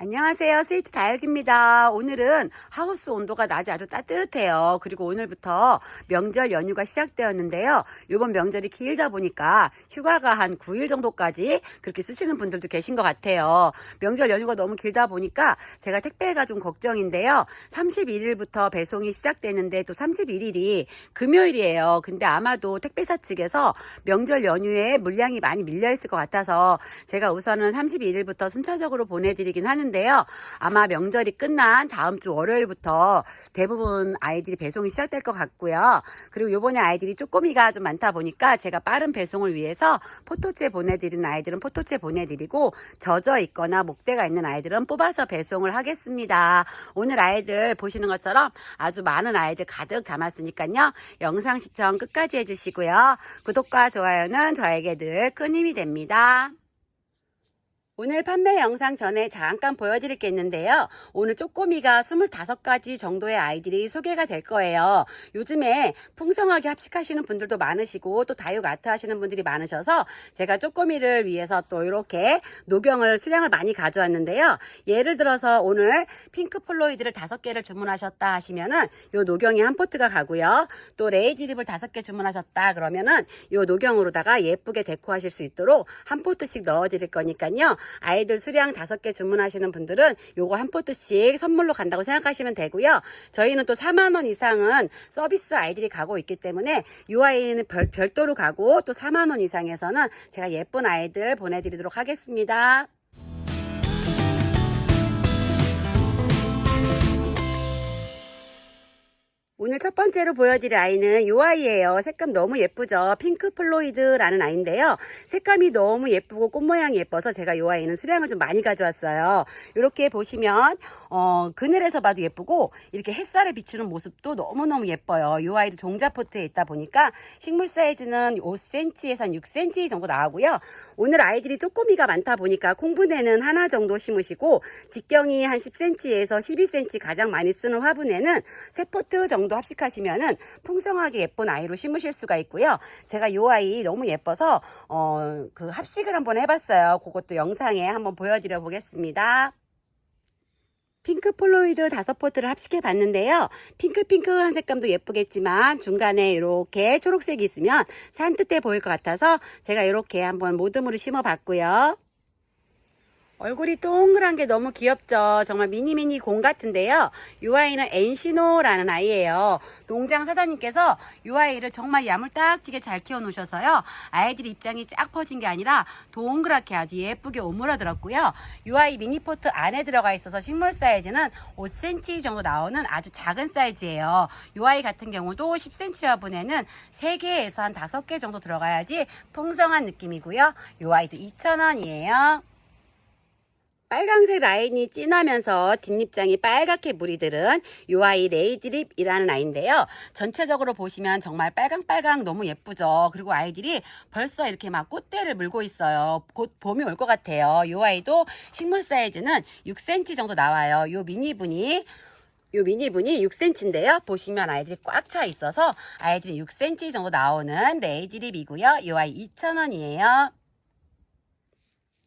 안녕하세요. 스위트 다육입니다. 오늘은 하우스 온도가 낮이 아주 따뜻해요. 그리고 오늘부터 명절 연휴가 시작되었는데요. 이번 명절이 길다 보니까 휴가가 한 9일 정도까지 그렇게 쓰시는 분들도 계신 것 같아요. 명절 연휴가 너무 길다 보니까 제가 택배가 좀 걱정인데요. 31일부터 배송이 시작되는데 또 31일이 금요일이에요. 근데 아마도 택배사 측에서 명절 연휴에 물량이 많이 밀려 있을 것 같아서 제가 우선은 31일부터 순차적으로 보내드리긴 하는데요. 아마 명절이 끝난 다음 주 월요일부터 대부분 아이들이 배송이 시작될 것 같고요. 그리고 요번에 아이들이 쪼꼬미가 좀 많다 보니까 제가 빠른 배송을 위해서 포토체 보내드리는 아이들은 포토체 보내드리고 젖어 있거나 목대가 있는 아이들은 뽑아서 배송을 하겠습니다. 오늘 아이들 보시는 것처럼 아주 많은 아이들 가득 담았으니까요. 영상 시청 끝까지 해주시고요. 구독과 좋아요는 저에게 늘 큰 힘이 됩니다. 오늘 판매 영상 전에 잠깐 보여드릴 게 있는데요. 오늘 쪼꼬미가 25가지 정도의 아이들이 소개가 될 거예요. 요즘에 풍성하게 합식하시는 분들도 많으시고 또 다육 아트 하시는 분들이 많으셔서 제가 쪼꼬미를 위해서 또 이렇게 녹용을 수량을 많이 가져왔는데요. 예를 들어서 오늘 핑크 플로이드를 5개를 주문하셨다 하시면은 요 녹용이 한 포트가 가고요. 또 레이디립을 5개 주문하셨다 그러면은 요 녹용으로다가 예쁘게 데코하실 수 있도록 한 포트씩 넣어 드릴 거니까요. 아이들 수량 5개 주문하시는 분들은 요거 한 포트씩 선물로 간다고 생각하시면 되고요. 저희는 또 4만원 이상은 서비스 아이들이 가고 있기 때문에 이 아이는 별도로 가고 또 4만원 이상에서는 제가 예쁜 아이들 보내드리도록 하겠습니다. 오늘 첫 번째로 보여드릴 아이는 이 아이예요. 색감 너무 예쁘죠. 핑크 플로이드라는 아이인데요. 색감이 너무 예쁘고 꽃 모양이 예뻐서 제가 이 아이는 수량을 좀 많이 가져왔어요. 이렇게 보시면 그늘에서 봐도 예쁘고 이렇게 햇살에 비추는 모습도 너무너무 예뻐요. 이 아이도 종자포트에 있다 보니까 식물 사이즈는 5cm에서 한 6cm 정도 나오고요. 오늘 아이들이 쪼꼬미가 많다 보니까 콩분에는 하나 정도 심으시고 직경이 한 10cm에서 12cm 가장 많이 쓰는 화분에는 3포트 정도 합식하시면은 풍성하게 예쁜 아이로 심으실 수가 있고요. 제가 이 아이 너무 예뻐서 그 합식을 한번 해봤어요. 그것도 영상에 한번 보여드려 보겠습니다. 핑크 플로이드 5포트를 합식해 봤는데요. 핑크핑크한 색감도 예쁘겠지만 중간에 이렇게 초록색이 있으면 산뜻해 보일 것 같아서 제가 이렇게 한번 모듬으로 심어 봤고요. 얼굴이 동그란 게 너무 귀엽죠. 정말 미니미니 공 같은데요. 이 아이는 엔시노라는 아이예요. 농장 사장님께서 이 아이를 정말 야물딱지게 잘 키워 놓으셔서요. 아이들 입장이 쫙 퍼진 게 아니라 동그랗게 아주 예쁘게 오므라들었고요. 이 아이 미니포트 안에 들어가 있어서 식물 사이즈는 5cm 정도 나오는 아주 작은 사이즈예요. 이 아이 같은 경우도 10cm 화분에는 3개에서 한 5개 정도 들어가야지 풍성한 느낌이고요. 이 아이도 2,000원이에요. 빨강색 라인이 진하면서 뒷잎장이 빨갛게 물이 들은 이 아이 레이드립이라는 아이인데요. 전체적으로 보시면 정말 빨강빨강 너무 예쁘죠. 그리고 아이들이 벌써 이렇게 막 꽃대를 물고 있어요. 곧 봄이 올 것 같아요. 이 아이도 식물 사이즈는 6cm 정도 나와요. 요 미니분이 6cm인데요. 보시면 아이들이 꽉 차 있어서 아이들이 6cm 정도 나오는 레이드립이고요. 이 아이 2,000원이에요.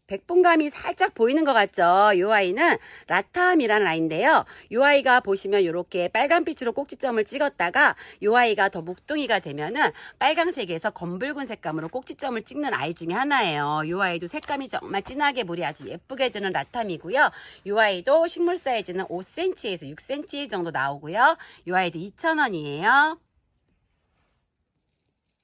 백분감이 살짝 보이는 것 같죠? 이 아이는 라탐이라는 아이인데요. 이 아이가 보시면 이렇게 빨간빛으로 꼭지점을 찍었다가 이 아이가 더 묵둥이가 되면은 빨강색에서 검붉은 색감으로 꼭지점을 찍는 아이 중에 하나예요. 이 아이도 색감이 정말 진하게 물이 아주 예쁘게 드는 라탐이고요. 이 아이도 식물 사이즈는 5cm에서 6cm 정도 나오고요. 이 아이도 2,000원이에요.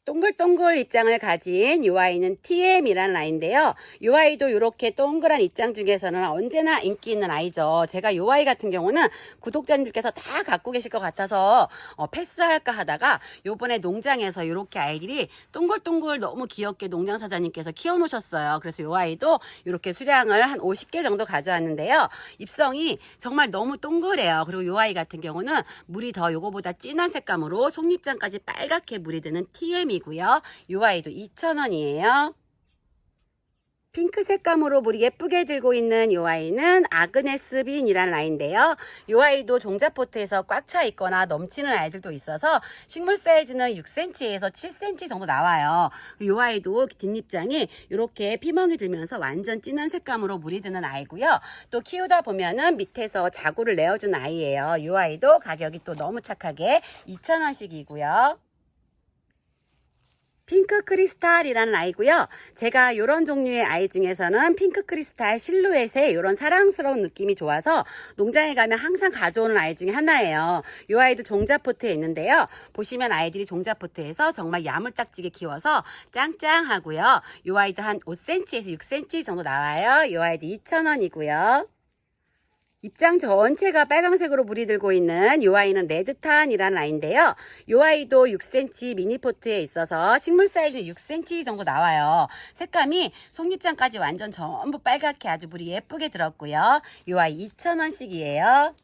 동글동글 입장을 가진 이 아이는 TM이라는 아이인데요. 이 아이도 이렇게 동그란 입장 중에서는 언제나 인기 있는 아이죠. 제가 이 아이 같은 경우는 구독자님들께서 다 갖고 계실 것 같아서 패스할까 하다가 요번에 농장에서 이렇게 아이들이 동글동글 너무 귀엽게 농장 사장님께서 키워놓으셨어요. 그래서 이 아이도 이렇게 수량을 한 50개 정도 가져왔는데요. 입성이 정말 너무 동그래요. 그리고 이 아이 같은 경우는 물이 더 요거보다 진한 색감으로 속잎장까지 빨갛게 물이 드는 TM 이고요. 이 아이도 2,000원이에요. 핑크 색감으로 물이 예쁘게 들고 있는 이 아이는 아그네스 빈이라는 아이인데요. 이 아이도 종자포트에서 꽉 차 있거나 넘치는 아이들도 있어서 식물 사이즈는 6cm에서 7cm 정도 나와요. 이 아이도 뒷잎장이 이렇게 피멍이 들면서 완전 진한 색감으로 물이 드는 아이고요. 또 키우다 보면은 밑에서 자구를 내어준 아이예요. 이 아이도 가격이 또 너무 착하게 2,000원씩이고요. 핑크 크리스탈이라는 아이고요. 제가 이런 종류의 아이 중에서는 핑크 크리스탈 실루엣의 이런 사랑스러운 느낌이 좋아서 농장에 가면 항상 가져오는 아이 중에 하나예요. 이 아이도 종자포트에 있는데요. 보시면 아이들이 종자포트에서 정말 야물딱지게 키워서 짱짱하고요. 이 아이도 한 5cm에서 6cm 정도 나와요. 이 아이도 2,000원이고요. 입장 전체가 빨강색으로 물이 들고 있는 이 아이는 레드탄이라는 아이인데요. 이 아이도 6cm 미니포트에 있어서 식물 사이즈는 6cm 정도 나와요. 색감이 속잎장까지 완전 전부 빨갛게 아주 물이 예쁘게 들었고요. 이 아이 2,000원씩이에요.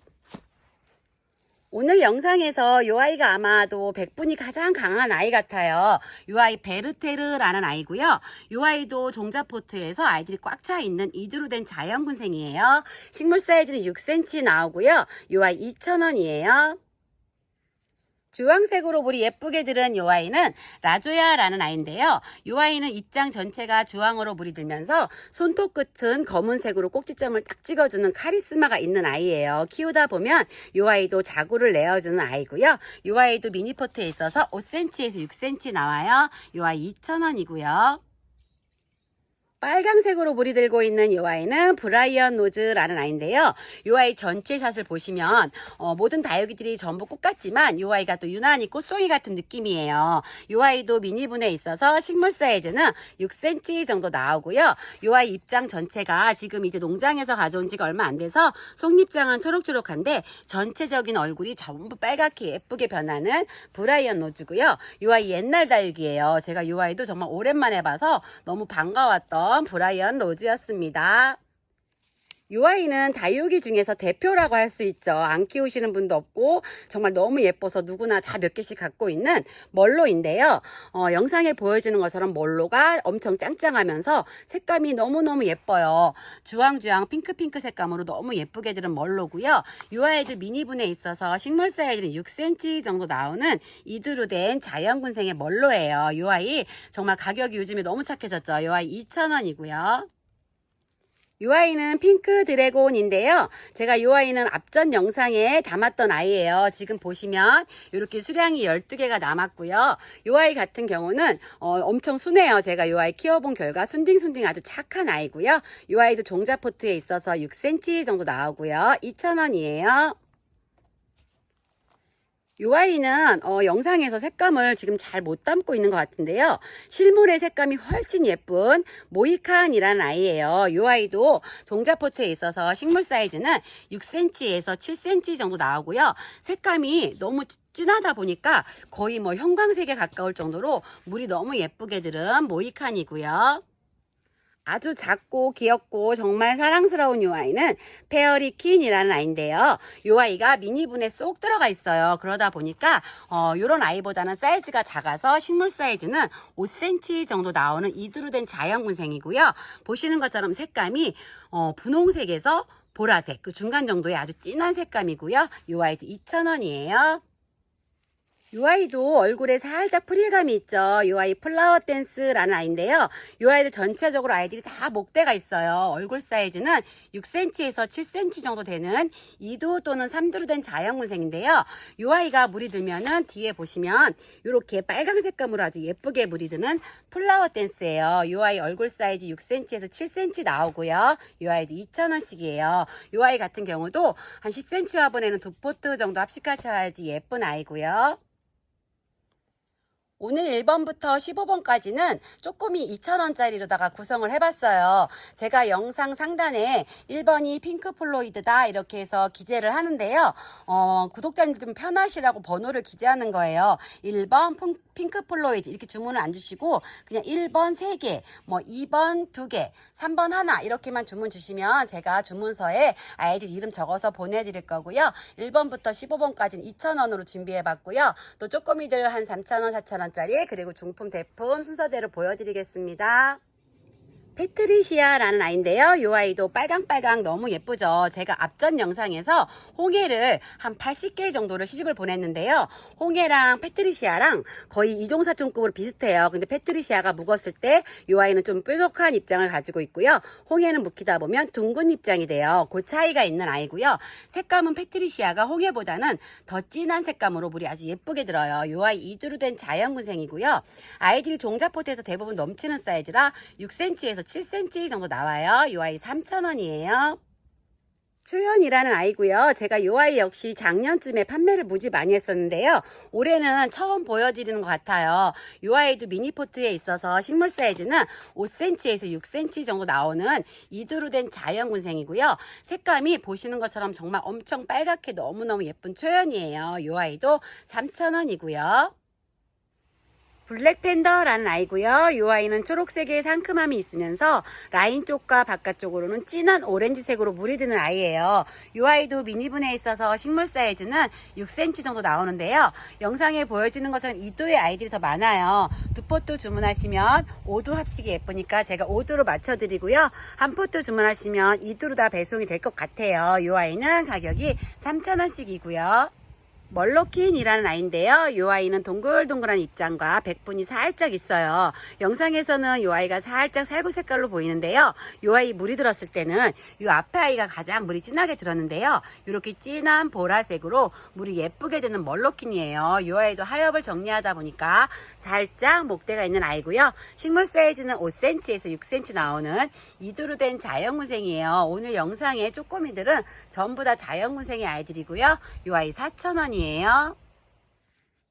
오늘 영상에서 이 아이가 아마도 백분이 가장 강한 아이 같아요. 이 아이 베르테르라는 아이고요. 이 아이도 종자포트에서 아이들이 꽉 차 있는 이두로 된 자연군생이에요. 식물 사이즈는 6cm 나오고요. 이 아이 2,000원이에요. 주황색으로 물이 예쁘게 들은 이 아이는 라조야라는 아이인데요. 이 아이는 입장 전체가 주황으로 물이 들면서 손톱 끝은 검은색으로 꼭지점을 딱 찍어주는 카리스마가 있는 아이예요. 키우다 보면 이 아이도 자구를 내어주는 아이고요. 이 아이도 미니포트에 있어서 5cm에서 6cm 나와요. 이 아이 2,000원이고요. 빨강색으로 물이 들고 있는 이 아이는 브라이언 노즈라는 아이인데요. 이 아이 전체 샷을 보시면 모든 다육이들이 전부 꽃 같지만 이 아이가 또 유난히 꽃송이 같은 느낌이에요. 이 아이도 미니분에 있어서 식물 사이즈는 6cm 정도 나오고요. 이 아이 입장 전체가 지금 이제 농장에서 가져온 지가 얼마 안 돼서 속잎장은 초록초록한데 전체적인 얼굴이 전부 빨갛게 예쁘게 변하는 브라이언 노즈고요. 이 아이 옛날 다육이에요. 제가 이 아이도 정말 오랜만에 봐서 너무 반가웠던 브라이언 로즈였습니다. 이 아이는 다육이 중에서 대표라고 할 수 있죠. 안 키우시는 분도 없고 정말 너무 예뻐서 누구나 다 몇 개씩 갖고 있는 멀로인데요. 영상에 보여주는 것처럼 멀로가 엄청 짱짱하면서 색감이 너무너무 예뻐요. 주황주황 핑크핑크 색감으로 너무 예쁘게 들은 멀로고요. 이 아이들 미니분에 있어서 식물 사이즈는 6cm 정도 나오는 이두로 된 자연군생의 멀로예요. 이 아이 정말 가격이 요즘에 너무 착해졌죠. 이 아이 2,000원이고요. 이 아이는 핑크 드래곤인데요. 제가 이 아이는 앞전 영상에 담았던 아이예요. 지금 보시면 이렇게 수량이 12개가 남았고요. 이 아이 같은 경우는 엄청 순해요. 제가 이 아이 키워본 결과 순딩순딩 아주 착한 아이고요. 이 아이도 종자포트에 있어서 6cm 정도 나오고요. 2,000원이에요. 이 아이는 영상에서 색감을 지금 잘 못 담고 있는 것 같은데요. 실물의 색감이 훨씬 예쁜 모이칸이라는 아이예요. 이 아이도 종자포트에 있어서 식물 사이즈는 6cm에서 7cm 정도 나오고요. 색감이 너무 진하다 보니까 거의 뭐 형광색에 가까울 정도로 물이 너무 예쁘게 들은 모이칸이고요. 아주 작고 귀엽고 정말 사랑스러운 이 아이는 페어리킨이라는 아이인데요. 이 아이가 미니분에 쏙 들어가 있어요. 그러다 보니까 이런 아이보다는 사이즈가 작아서 식물 사이즈는 5cm 정도 나오는 이두로 된 자연군생이고요. 보시는 것처럼 색감이 분홍색에서 보라색 그 중간 정도의 아주 진한 색감이고요. 이 아이도 2,000원이에요. 이 아이도 얼굴에 살짝 프릴감이 있죠. 이 아이 플라워 댄스라는 아이인데요. 이 아이들 전체적으로 아이들이 다 목대가 있어요. 얼굴 사이즈는 6cm에서 7cm 정도 되는 2두 또는 3두로 된 자연군생인데요. 이 아이가 물이 들면은 뒤에 보시면 이렇게 빨강 색감으로 아주 예쁘게 물이 드는 플라워 댄스예요. 이 아이 얼굴 사이즈 6cm에서 7cm 나오고요. 이 아이도 2,000원씩이에요. 이 아이 같은 경우도 한 10cm 화분에는 2포트 정도 합식하셔야지 예쁜 아이고요. 오늘 1번부터 15번까지는 쪼꼬미 2,000원짜리로다가 구성을 해봤어요. 제가 영상 상단에 1번이 핑크 플로이드다 이렇게 해서 기재를 하는데요. 구독자님들 좀 편하시라고 번호를 기재하는 거예요. 1번 핑크 플로이드 이렇게 주문을 안 주시고 그냥 1번 3개, 뭐 2번 2개, 3번 하나 이렇게만 주문 주시면 제가 주문서에 아이들 이름 적어서 보내드릴 거고요. 1번부터 15번까지는 2,000원으로 준비해봤고요. 또 쪼꼬미들 한 3,000원, 4,000원 짜리 그리고 중품, 대품 순서대로 보여드리겠습니다. 페트리시아라는 아이인데요. 이 아이도 빨강빨강 너무 예쁘죠. 제가 앞전 영상에서 홍해를 한 80개 정도를 시집을 보냈는데요. 홍해랑 페트리시아랑 거의 이종사촌급으로 비슷해요. 근데 페트리시아가 묵었을 때 이 아이는 좀 뾰족한 입장을 가지고 있고요. 홍해는 묵히다 보면 둥근 입장이 돼요. 그 차이가 있는 아이고요. 색감은 페트리시아가 홍해보다는 더 진한 색감으로 물이 아주 예쁘게 들어요. 이 아이 이두로 된 자연군생이고요. 아이들이 종자포트에서 대부분 넘치는 사이즈라 6cm에서 7cm 정도 나와요. 이 아이 3,000원이에요. 초연이라는 아이고요. 제가 이 아이 역시 작년쯤에 판매를 무지 많이 했었는데요. 올해는 처음 보여드리는 것 같아요. 이 아이도 미니포트에 있어서 식물 사이즈는 5cm에서 6cm 정도 나오는 이두로 된 자연군생이고요. 색감이 보시는 것처럼 정말 엄청 빨갛게 너무너무 예쁜 초연이에요. 이 아이도 3,000원이고요. 블랙팬더라는 아이고요. 이 아이는 초록색의 상큼함이 있으면서 라인 쪽과 바깥쪽으로는 진한 오렌지색으로 물이 드는 아이예요. 이 아이도 미니분에 있어서 식물 사이즈는 6cm 정도 나오는데요. 영상에 보여지는 것처럼 2도의 아이들이 더 많아요. 두 포트 주문하시면 5도 합식이 예쁘니까 제가 5도로 맞춰드리고요. 한 포트 주문하시면 2도로 다 배송이 될 것 같아요. 이 아이는 가격이 3,000원씩이고요. 멀로킨이라는 아이인데요. 이 아이는 동글동글한 입장과 백분이 살짝 있어요. 영상에서는 이 아이가 살짝 살구 색깔로 보이는데요. 이 아이 물이 들었을 때는 이 앞에 아이가 가장 물이 진하게 들었는데요. 이렇게 진한 보라색으로 물이 예쁘게 드는 멀로킨이에요. 이 아이도 하엽을 정리하다 보니까 살짝 목대가 있는 아이고요. 식물 사이즈는 5cm에서 6cm 나오는 이두로 된 자연군생이에요. 오늘 영상의 쪼꼬미들은 전부 다 자연군생의 아이들이고요. 이 아이 4,000원이에요.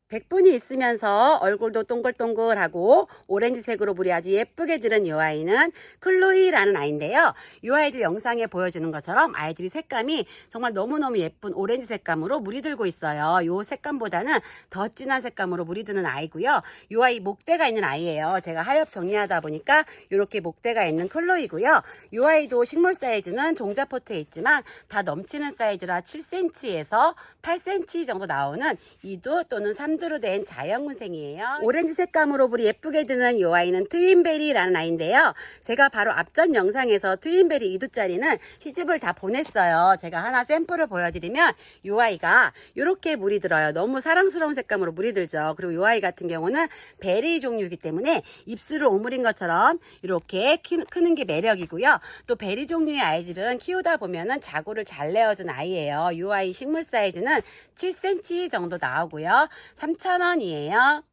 백분이 있으면서 얼굴도 동글동글하고 오렌지색으로 물이 아주 예쁘게 들은 이 아이는 클로이라는 아이인데요. 이 아이들 영상에 보여주는 것처럼 아이들이 색감이 정말 너무너무 예쁜 오렌지 색감으로 물이 들고 있어요. 이 색감보다는 더 진한 색감으로 물이 드는 아이고요. 이 아이 목대가 있는 아이예요. 제가 하엽 정리하다 보니까 이렇게 목대가 있는 클로이고요. 이 아이도 식물 사이즈는 종자포트에 있지만 다 넘치는 사이즈라 7cm에서 8cm 정도 나오는 2두 또는 3두로 된 자연군생이에요. 오렌지 색감으로 물이 예쁘게 드는 이 아이는 트윈베리라는 아이인데요. 제가 바로 앞전 영상에서 트윈베리 2두짜리는 시집을 다 보냈어요. 제가 하나 샘플을 보여드리면 이 아이가 이렇게 물이 들어요. 너무 사랑스러운 색감으로 물이 들죠. 그리고 이 아이 같은 경우는 베리 종류이기 때문에 입술을 오므린 것처럼 이렇게 크는 게 매력이고요. 또 베리 종류의 아이들은 키우다 보면은 자고를 잘 내어준 아이예요. 이 아이 식물 사이즈는 7cm 정도 나오고요. 3,000원이에요.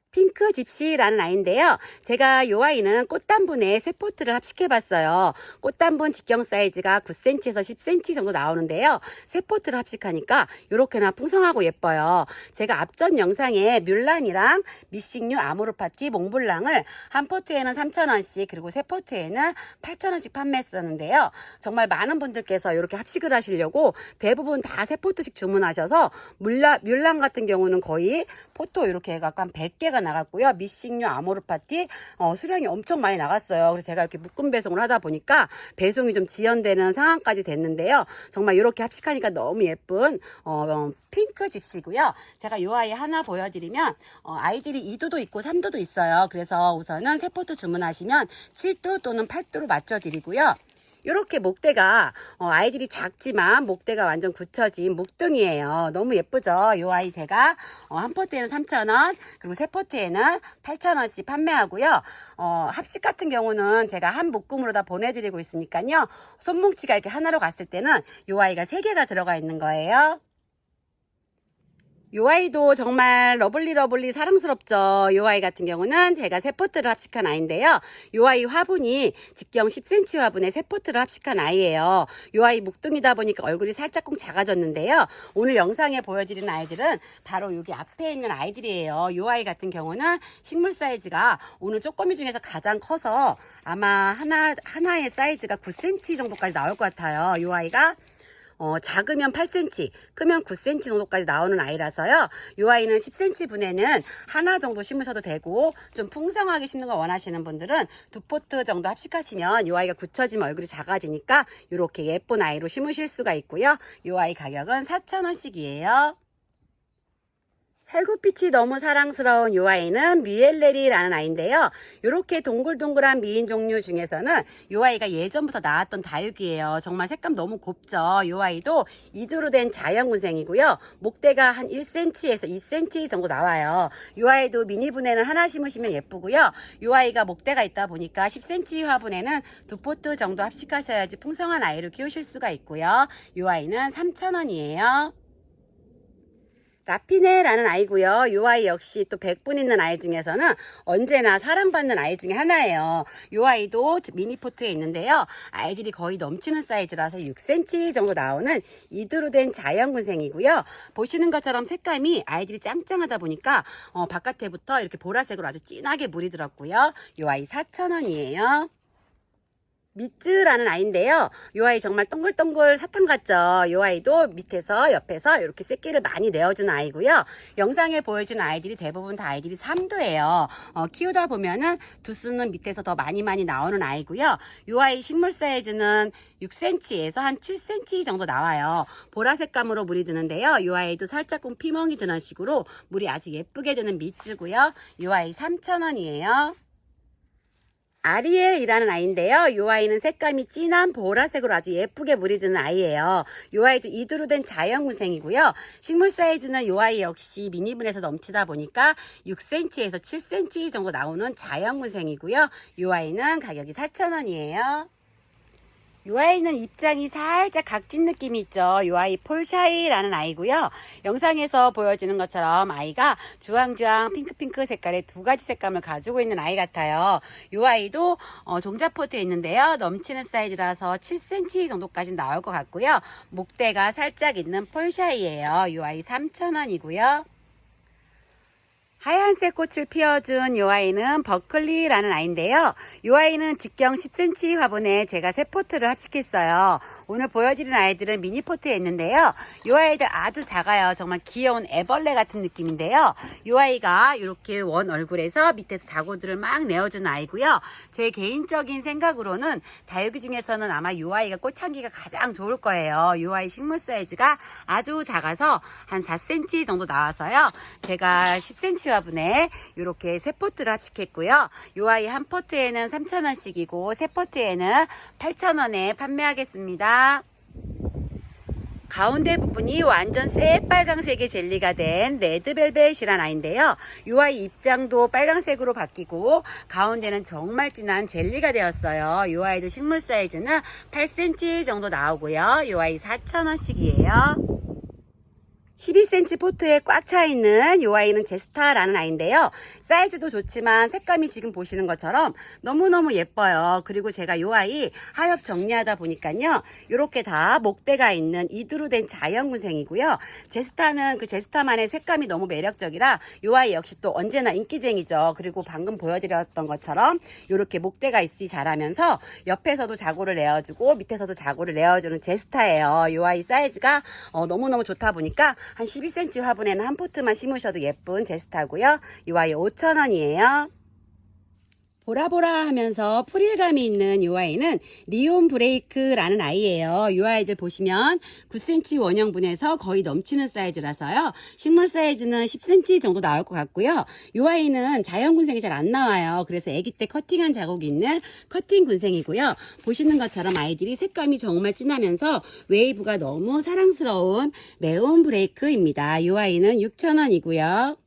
핑크 집시라는 아이인데요. 제가 이 아이는 꽃단분에 세 포트를 합식해봤어요. 꽃단분 직경 사이즈가 9cm에서 10cm 정도 나오는데요. 세 포트를 합식하니까 이렇게나 풍성하고 예뻐요. 제가 앞전 영상에 뮬란이랑 미싱류 아모르파티 몽블랑을 한 포트에는 3,000원씩 그리고 세 포트에는 8,000원씩 판매했었는데요. 정말 많은 분들께서 이렇게 합식을 하시려고 대부분 다 세 포트씩 주문하셔서 뮬란 같은 경우는 거의 포토 이렇게 해갖고 한 100개가 나갔고요. 미싱류 아모르파티 수량이 엄청 많이 나갔어요. 그래서 제가 이렇게 묶음 배송을 하다 보니까 배송이 좀 지연되는 상황까지 됐는데요. 정말 이렇게 합식하니까 너무 예쁜 핑크 집시고요. 제가 이 아이 하나 보여드리면 아이들이 2두도 있고 3두도 있어요. 그래서 우선은 세 포트 주문하시면 7두 또는 8두로 맞춰드리고요. 이렇게 목대가 아이들이 작지만 목대가 완전 굳혀진 목등이에요. 너무 예쁘죠? 이 아이 제가 한 포트에는 3,000원 그리고 세 포트에는 8,000원씩 판매하고요. 합식 같은 경우는 제가 한 묶음으로 다 보내드리고 있으니까요. 손뭉치가 이렇게 하나로 갔을 때는 이 아이가 3개가 들어가 있는 거예요. 이 아이도 정말 러블리 사랑스럽죠. 이 아이 같은 경우는 제가 세 포트를 합식한 아이인데요. 이 아이 화분이 직경 10cm 화분에 세 포트를 합식한 아이예요. 이 아이 목둥이다 보니까 얼굴이 살짝쿵 작아졌는데요. 오늘 영상에 보여드리는 아이들은 바로 여기 앞에 있는 아이들이에요. 이 아이 같은 경우는 식물 사이즈가 오늘 쪼꼬미 중에서 가장 커서 아마 하나의 사이즈가 9cm 정도까지 나올 것 같아요. 이 아이가 작으면 8cm, 크면 9cm 정도까지 나오는 아이라서요. 이 아이는 10cm 분에는 하나 정도 심으셔도 되고 좀 풍성하게 심는 거 원하시는 분들은 두 포트 정도 합식하시면 이 아이가 굳혀지면 얼굴이 작아지니까 이렇게 예쁜 아이로 심으실 수가 있고요. 이 아이 가격은 4,000원씩이에요. 살구빛이 너무 사랑스러운 이 아이는 뮤엘레리라는 아이인데요. 이렇게 동글동글한 미인 종류 중에서는 이 아이가 예전부터 나왔던 다육이에요. 정말 색감 너무 곱죠. 이 아이도 이두로 된 자연군생이고요. 목대가 한 1cm에서 2cm 정도 나와요. 이 아이도 미니 분에는 하나 심으시면 예쁘고요. 이 아이가 목대가 있다 보니까 10cm 화분에는 2포트 정도 합식하셔야지 풍성한 아이를 키우실 수가 있고요. 이 아이는 3,000원이에요. 라피네라는 아이고요. 이 아이 역시 또 100분 있는 아이 중에서는 언제나 사랑받는 아이 중에 하나예요. 이 아이도 미니포트에 있는데요. 아이들이 거의 넘치는 사이즈라서 6cm 정도 나오는 이두로 된 자연군생이고요. 보시는 것처럼 색감이 아이들이 짱짱하다 보니까 바깥에부터 이렇게 보라색으로 아주 진하게 물이 들었고요. 이 아이 4,000원이에요. 미츠라는 아이인데요. 이 아이 정말 동글동글 사탕 같죠. 이 아이도 밑에서 옆에서 이렇게 새끼를 많이 내어주는 아이고요. 영상에 보여주는 아이들이 대부분 다 아이들이 3도예요. 키우다 보면은 두수는 밑에서 더 많이 나오는 아이고요. 이 아이 식물 사이즈는 6cm에서 한 7cm 정도 나와요. 보라색감으로 물이 드는데요. 이 아이도 살짝쿵 피멍이 드는 식으로 물이 아주 예쁘게 드는 미츠고요. 이 아이 3,000원이에요. 아리엘이라는 아이인데요. 이 아이는 색감이 진한 보라색으로 아주 예쁘게 물이 드는 아이예요. 이 아이도 이두로 된 자연군생이고요. 식물 사이즈는 이 아이 역시 미니분에서 넘치다 보니까 6cm에서 7cm 정도 나오는 자연군생이고요. 이 아이는 가격이 4,000원이에요. 이 아이는 입장이 살짝 각진 느낌이 있죠. 이 아이 폴샤이라는 아이고요. 영상에서 보여지는 것처럼 아이가 주황주황 핑크핑크 색깔의 두 가지 색감을 가지고 있는 아이 같아요. 이 아이도 종자포트에 있는데요. 넘치는 사이즈라서 7cm 정도까지 나올 것 같고요. 목대가 살짝 있는 폴샤이예요. 이 아이 3,000원이고요. 하얀색 꽃을 피워준 이 아이는 버클리라는 아이인데요. 이 아이는 직경 10cm 화분에 제가 3포트를 합식했어요. 오늘 보여드린 아이들은 미니포트에 있는데요. 이 아이들 아주 작아요. 정말 귀여운 애벌레 같은 느낌인데요. 이 아이가 이렇게 원 얼굴에서 밑에서 자구들을 막 내어주는 아이고요. 제 개인적인 생각으로는 다육이 중에서는 아마 이 아이가 꽃향기가 가장 좋을 거예요. 이 아이 식물 사이즈가 아주 작아서 한 4cm 정도 나와서요. 제가 10cm 화분에 이렇게 3포트를 합식했고요. 이 아이 한 포트에는 3,000원씩이고 3포트에는 8,000원에 판매하겠습니다. 가운데 부분이 완전 새빨강색의 젤리가 된 레드벨벳이란 아이인데요. 이 아이 입장도 빨강색으로 바뀌고 가운데는 정말 진한 젤리가 되었어요. 이 아이도 식물 사이즈는 8cm 정도 나오고요. 이 아이 4,000원씩이에요. 12cm 포트에 꽉 차있는 이 아이는 제스타라는 아이인데요. 사이즈도 좋지만 색감이 지금 보시는 것처럼 너무너무 예뻐요. 그리고 제가 이 아이 하엽 정리하다 보니까요. 이렇게 다 목대가 있는 이두로 된 자연군생이고요. 제스타는 그 제스타만의 색감이 너무 매력적이라 이 아이 역시 또 언제나 인기쟁이죠. 그리고 방금 보여드렸던 것처럼 이렇게 목대가 있이 자라면서 옆에서도 자구를 내어주고 밑에서도 자구를 내어주는 제스타예요. 이 아이 사이즈가 너무너무 좋다 보니까 한 12cm 화분에는 한 포트만 심으셔도 예쁜 제스타고요. 이 아이 5,000원이에요. 보라보라 하면서 프릴감이 있는 이 아이는 리온 브레이크라는 아이예요. 이 아이들 보시면 9cm 원형분에서 거의 넘치는 사이즈라서요. 식물 사이즈는 10cm 정도 나올 것 같고요. 이 아이는 자연군생이 잘 안 나와요. 그래서 아기 때 커팅한 자국이 있는 커팅 군생이고요. 보시는 것처럼 아이들이 색감이 정말 진하면서 웨이브가 너무 사랑스러운 레온 브레이크입니다. 이 아이는 6,000원이고요.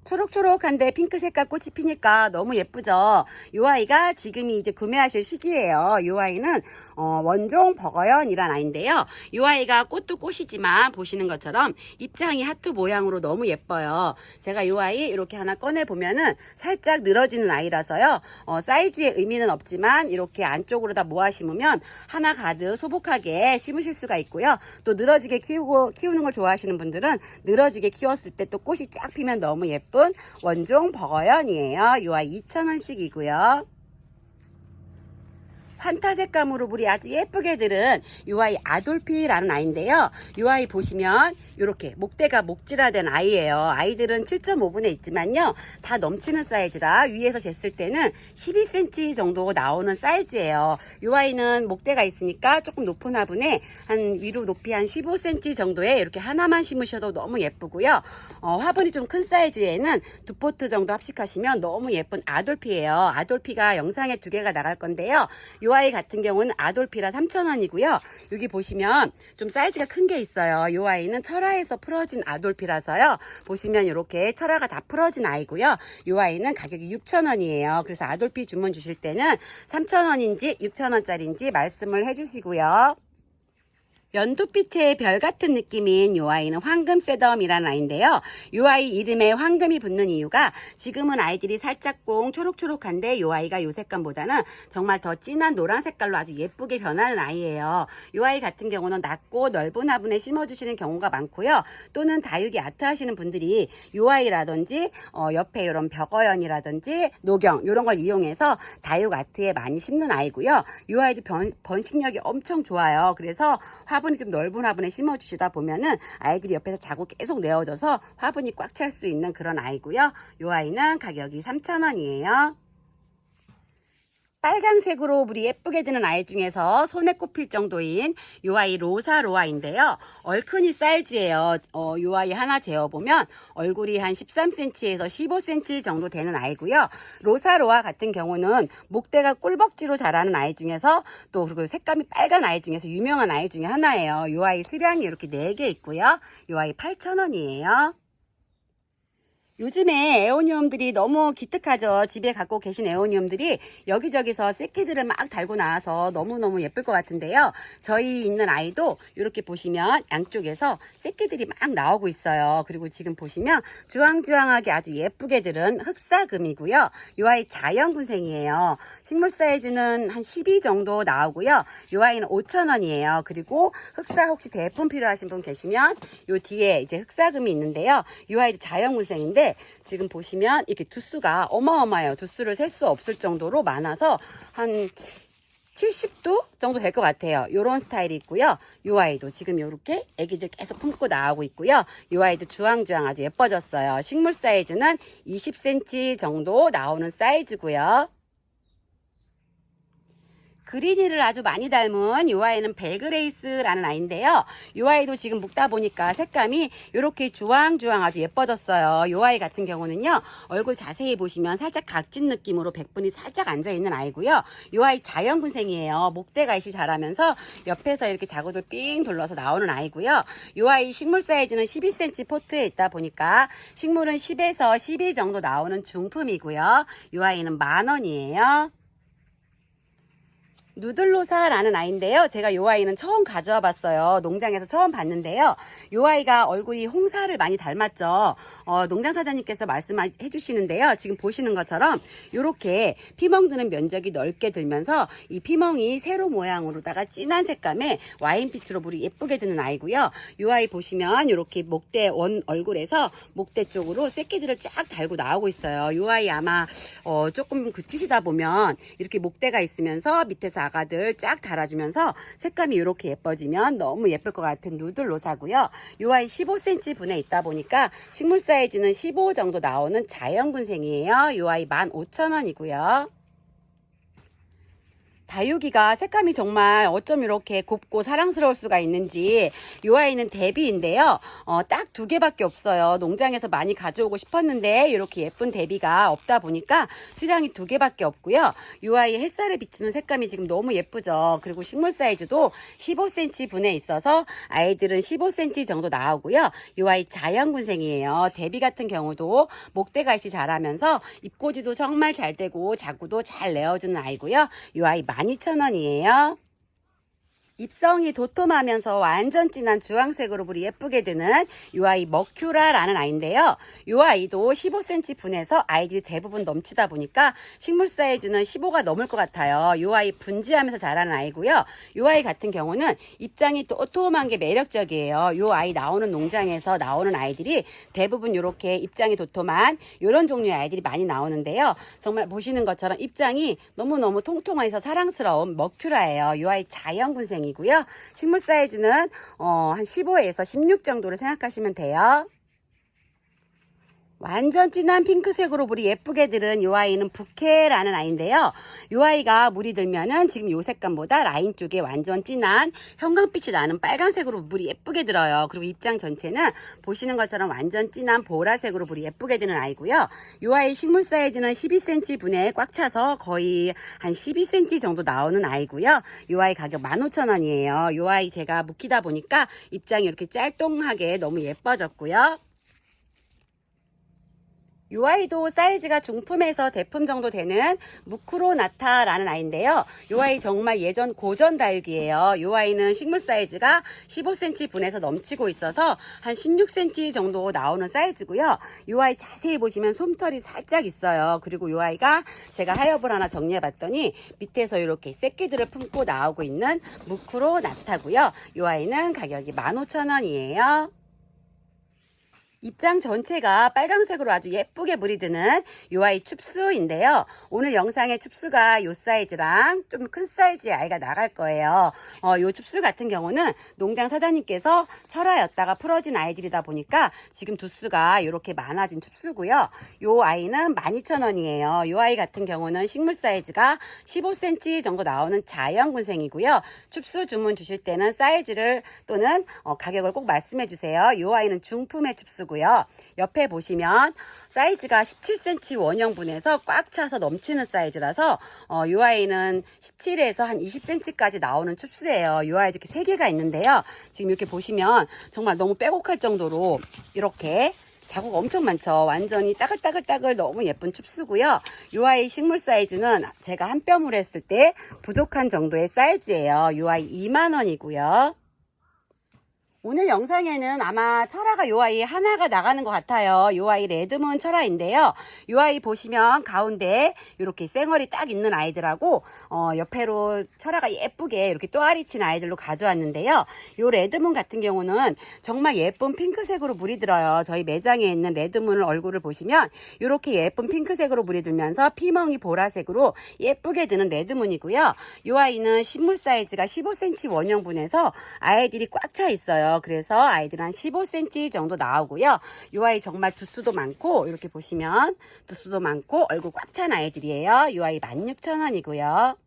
초록초록한데 핑크 색깔 꽃이 피니까 너무 예쁘죠. 이 아이가 지금이 이제 구매하실 시기예요. 이 아이는 원종 버거연이란 아이인데요. 이 아이가 꽃도 꽃이지만 보시는 것처럼 입장이 하트 모양으로 너무 예뻐요. 제가 이 아이 이렇게 하나 꺼내 보면은 살짝 늘어지는 아이라서요. 사이즈의 의미는 없지만 이렇게 안쪽으로 다 모아 심으면 하나 가득 소복하게 심으실 수가 있고요. 또 늘어지게 키우는 걸 좋아하시는 분들은 늘어지게 키웠을 때 또 꽃이 쫙 피면 너무 예쁜 원종 버거연이에요. 이 아이 2,000원씩이고요. 환타 색감으로 물이 아주 예쁘게 들은 이 아이 아돌피라는 아이인데요. 이 아이 보시면 이렇게 목대가 목질화된 아이예요. 아이들은 7.5분에 있지만요, 다 넘치는 사이즈라 위에서 쟀을 때는 12cm 정도 나오는 사이즈예요. 이 아이는 목대가 있으니까 조금 높은 화분에 한 위로 높이 한 15cm 정도에 이렇게 하나만 심으셔도 너무 예쁘고요. 화분이 좀 큰 사이즈에는 2포트 정도 합식하시면 너무 예쁜 아돌피예요. 아돌피가 영상에 2개가 나갈 건데요. 이 아이 같은 경우는 아돌피라 3,000원이고요. 여기 보시면 좀 사이즈가 큰 게 있어요. 이 아이는 철화에서 풀어진 아돌피라서요. 보시면 이렇게 철화가 다 풀어진 아이고요. 이 아이는 가격이 6,000원이에요. 그래서 아돌피 주문 주실 때는 3,000원인지 6,000원짜리인지 말씀을 해주시고요. 연두빛의 별 같은 느낌인 이 아이는 황금새덤이라는 아이인데요. 이 아이 이름에 황금이 붙는 이유가 지금은 아이들이 살짝 초록초록한데 이 아이가 이 색감보다는 정말 더 진한 노란 색깔로 아주 예쁘게 변하는 아이예요. 이 아이 같은 경우는 낮고 넓은 화분에 심어주시는 경우가 많고요. 또는 다육이 아트 하시는 분들이 이 아이라든지 옆에 이런 벽어연이라든지 노경 이런 걸 이용해서 다육 아트에 많이 심는 아이고요. 이 아이도 번식력이 엄청 좋아요. 그래서 화분이 좀 넓은 화분에 심어주시다 보면은 아이들이 옆에서 자고 계속 내어져서 화분이 꽉 찰 수 있는 그런 아이고요. 이 아이는 가격이 3,000원이에요. 빨강색으로 물이 예쁘게 드는 아이 중에서 손에 꼽힐 정도인 이 아이 로사로아인데요. 얼큰이 사이즈예요. 이 아이 하나 재어보면 얼굴이 한 13cm에서 15cm 정도 되는 아이고요. 로사로아 같은 경우는 목대가 꿀벅지로 자라는 아이 중에서 또 그리고 색감이 빨간 아이 중에서 유명한 아이 중에 하나예요. 이 아이 수량이 이렇게 4개 있고요. 이 아이 8,000원이에요. 요즘에 에오니움들이 너무 기특하죠. 집에 갖고 계신 에오니움들이 여기저기서 새끼들을 막 달고 나와서 너무너무 예쁠 것 같은데요. 저희 있는 아이도 이렇게 보시면 양쪽에서 새끼들이 막 나오고 있어요. 그리고 지금 보시면 주황주황하게 아주 예쁘게 들은 흑사금이고요. 이 아이 자연군생이에요. 식물 사이즈는 한 12 정도 나오고요. 이 아이는 5,000원이에요. 그리고 흑사 혹시 대품 필요하신 분 계시면 요 뒤에 이제 흑사금이 있는데요. 이 아이도 자연군생인데 지금 보시면 이렇게 두수가 어마어마해요. 두수를 셀 수 없을 정도로 많아서 한 70도 정도 될 것 같아요. 요런 스타일이 있고요. 이 아이도 지금 이렇게 애기들 계속 품고 나오고 있고요. 이 아이도 주황주황 아주 예뻐졌어요. 식물 사이즈는 20cm 정도 나오는 사이즈고요. 그린이를 아주 많이 닮은 이 아이는 벨그레이스라는 아이인데요. 이 아이도 지금 묶다 보니까 색감이 이렇게 주황주황 아주 예뻐졌어요. 이 아이 같은 경우는요, 얼굴 자세히 보시면 살짝 각진 느낌으로 백분이 살짝 앉아있는 아이고요. 이 아이 자연군생이에요. 목대가 이시 자라면서 옆에서 이렇게 자구들 삥 둘러서 나오는 아이고요. 이 아이 식물 사이즈는 12cm 포트에 있다 보니까 식물은 10에서 12 정도 나오는 중품이고요. 이 아이는 10,000원이에요. 누들로사라는 아이인데요. 제가 이 아이는 처음 가져와 봤어요. 농장에서 처음 봤는데요. 이 아이가 얼굴이 홍사를 많이 닮았죠. 농장 사장님께서 말씀해 주시는데요. 지금 보시는 것처럼 이렇게 피멍 드는 면적이 넓게 들면서 이 피멍이 세로 모양으로다가 진한 색감의 와인빛으로 물이 예쁘게 드는 아이고요. 이 아이 보시면 이렇게 목대 원 얼굴에서 목대 쪽으로 새끼들을 쫙 달고 나오고 있어요. 이 아이 아마 조금 그치시다 보면 이렇게 목대가 있으면서 밑에서 아가들 쫙 달아주면서 색감이 이렇게 예뻐지면 너무 예쁠 것 같은 누들로사고요. 이 아이 15cm 분에 있다 보니까 식물 사이즈는 15 정도 나오는 자연군생이에요. 이 아이 15,000원이고요. 다육이가 색감이 정말 어쩜 이렇게 곱고 사랑스러울 수가 있는지. 이 아이는 대비인데요. 딱 2개밖에 없어요. 농장에서 많이 가져오고 싶었는데 이렇게 예쁜 대비가 없다 보니까 수량이 2개밖에 없고요. 이 아이 햇살에 비추는 색감이 지금 너무 예쁘죠. 그리고 식물 사이즈도 15cm 분에 있어서 아이들은 15cm 정도 나오고요. 이 아이 자연군생이에요. 대비 같은 경우도 목대갈씨 자라면서 입꼬지도 정말 잘 되고 자구도 잘 내어주는 아이고요. 이 아이 12,000원이에요. 잎성이 도톰하면서 완전 진한 주황색으로 물이 예쁘게 드는 이 아이 머큐라라는 아이인데요. 이 아이도 15cm 분에서 아이들이 대부분 넘치다 보니까 식물 사이즈는 15가 넘을 것 같아요. 이 아이 분지하면서 자라는 아이고요. 이 아이 같은 경우는 입장이 도톰한 게 매력적이에요. 이 아이 나오는 농장에서 나오는 아이들이 대부분 이렇게 입장이 도톰한 이런 종류의 아이들이 많이 나오는데요. 정말 보시는 것처럼 입장이 너무너무 통통해서 사랑스러운 머큐라예요. 이 아이 자연군생이에요. 자연군생이고요. 식물 사이즈는 한 15에서 16 정도로 생각하시면 돼요. 완전 진한 핑크색으로 물이 예쁘게 들은 이 아이는 부케라는 아이인데요. 이 아이가 물이 들면은 지금 이 색감보다 라인 쪽에 완전 진한 형광빛이 나는 빨간색으로 물이 예쁘게 들어요. 그리고 입장 전체는 보시는 것처럼 완전 진한 보라색으로 물이 예쁘게 드는 아이고요. 이 아이 식물 사이즈는 12cm 분에 꽉 차서 거의 한 12cm 정도 나오는 아이고요. 이 아이 가격 15,000원이에요. 이 아이 제가 묵히다 보니까 입장이 이렇게 짤똥하게 너무 예뻐졌고요. 이 아이도 사이즈가 중품에서 대품 정도 되는 무크로나타라는 아이인데요. 이 아이 정말 예전 고전 다육이에요. 이 아이는 식물 사이즈가 15cm 분에서 넘치고 있어서 한 16cm 정도 나오는 사이즈고요. 이 아이 자세히 보시면 솜털이 살짝 있어요. 그리고 이 아이가 제가 하엽을 하나 정리해 봤더니 밑에서 이렇게 새끼들을 품고 나오고 있는 무크로나타고요. 이 아이는 가격이 15,000원이에요. 입장 전체가 빨강색으로 아주 예쁘게 물이 드는 요 아이 춥수인데요. 오늘 영상에 춥수가 요 사이즈랑 좀 큰 사이즈의 아이가 나갈 거예요. 요 춥수 같은 경우는 농장 사장님께서 철화였다가 풀어진 아이들이다 보니까 지금 두수가 이렇게 많아진 춥수고요. 요 아이는 12,000원이에요. 요 아이 같은 경우는 식물 사이즈가 15cm 정도 나오는 자연군생이고요. 춥수 주문 주실 때는 사이즈를 또는 가격을 꼭 말씀해 주세요. 요 아이는 중품의 춥수 고요. 옆에 보시면 사이즈가 17cm 원형분에서 꽉 차서 넘치는 사이즈라서 이 아이는 17에서 한 20cm까지 나오는 춥수예요. 이 아이도 이렇게 3개가 있는데요. 지금 이렇게 보시면 정말 너무 빼곡할 정도로 이렇게 자국 엄청 많죠. 완전히 따글따글따글 너무 예쁜 춥수고요. 이 아이 식물 사이즈는 제가 한 뼘으로 했을 때 부족한 정도의 사이즈예요. 이 아이 2만원이고요. 오늘 영상에는 아마 철화가 요 아이 하나가 나가는 것 같아요. 요 아이 레드문 철화인데요. 요 아이 보시면 가운데 이렇게 쌩얼이 딱 있는 아이들하고 옆에로 철화가 예쁘게 이렇게 또아리 친 아이들로 가져왔는데요. 요 레드문 같은 경우는 정말 예쁜 핑크색으로 물이 들어요. 저희 매장에 있는 레드문 얼굴을 보시면 이렇게 예쁜 핑크색으로 물이 들면서 피멍이 보라색으로 예쁘게 드는 레드문이고요. 요 아이는 식물 사이즈가 15cm 원형분에서 아이들이 꽉 차 있어요. 그래서 아이들은 한 15cm 정도 나오고요. 이 아이 정말 두수도 많고 이렇게 보시면 두수도 많고 얼굴 꽉 찬 아이들이에요. 이 아이 16,000원이고요.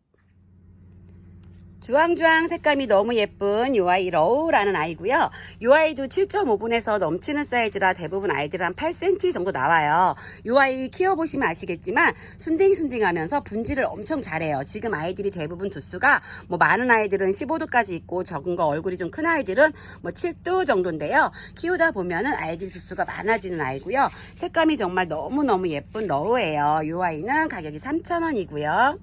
주황주황 색감이 너무 예쁜 요 아이 러우라는 아이고요. 요 아이도 7.5분에서 넘치는 사이즈라 대부분 아이들은 한 8cm 정도 나와요. 요 아이 키워보시면 아시겠지만 순딩순딩하면서 분질을 엄청 잘해요. 지금 아이들이 대부분 두수가 뭐 많은 아이들은 15도까지 있고 적은 거 얼굴이 좀 큰 아이들은 뭐 7도 정도인데요. 키우다 보면은 아이들 두수가 많아지는 아이고요. 색감이 정말 너무너무 예쁜 러우예요. 요 아이는 가격이 3,000원이고요.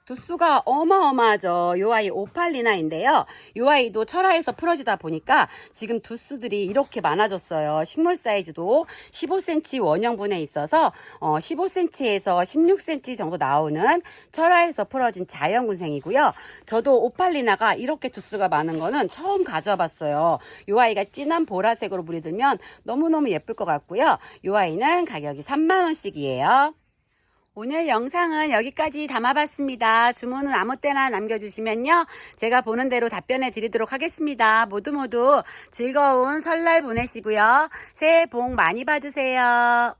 두수가 어마어마하죠. 요 아이 오팔리나인데요. 요 아이도 철화에서 풀어지다 보니까 지금 두수들이 이렇게 많아졌어요. 식물 사이즈도 15cm 원형분에 있어서 15cm에서 16cm 정도 나오는 철화에서 풀어진 자연군생이고요. 저도 오팔리나가 이렇게 두수가 많은 거는 처음 가져와 봤어요. 요 아이가 진한 보라색으로 물이 들면 너무너무 예쁠 것 같고요. 요 아이는 가격이 30,000원씩이에요. 오늘 영상은 여기까지 담아봤습니다. 주문은 아무 때나 남겨주시면요. 제가 보는 대로 답변해 드리도록 하겠습니다. 모두 즐거운 설날 보내시고요. 새해 복 많이 받으세요.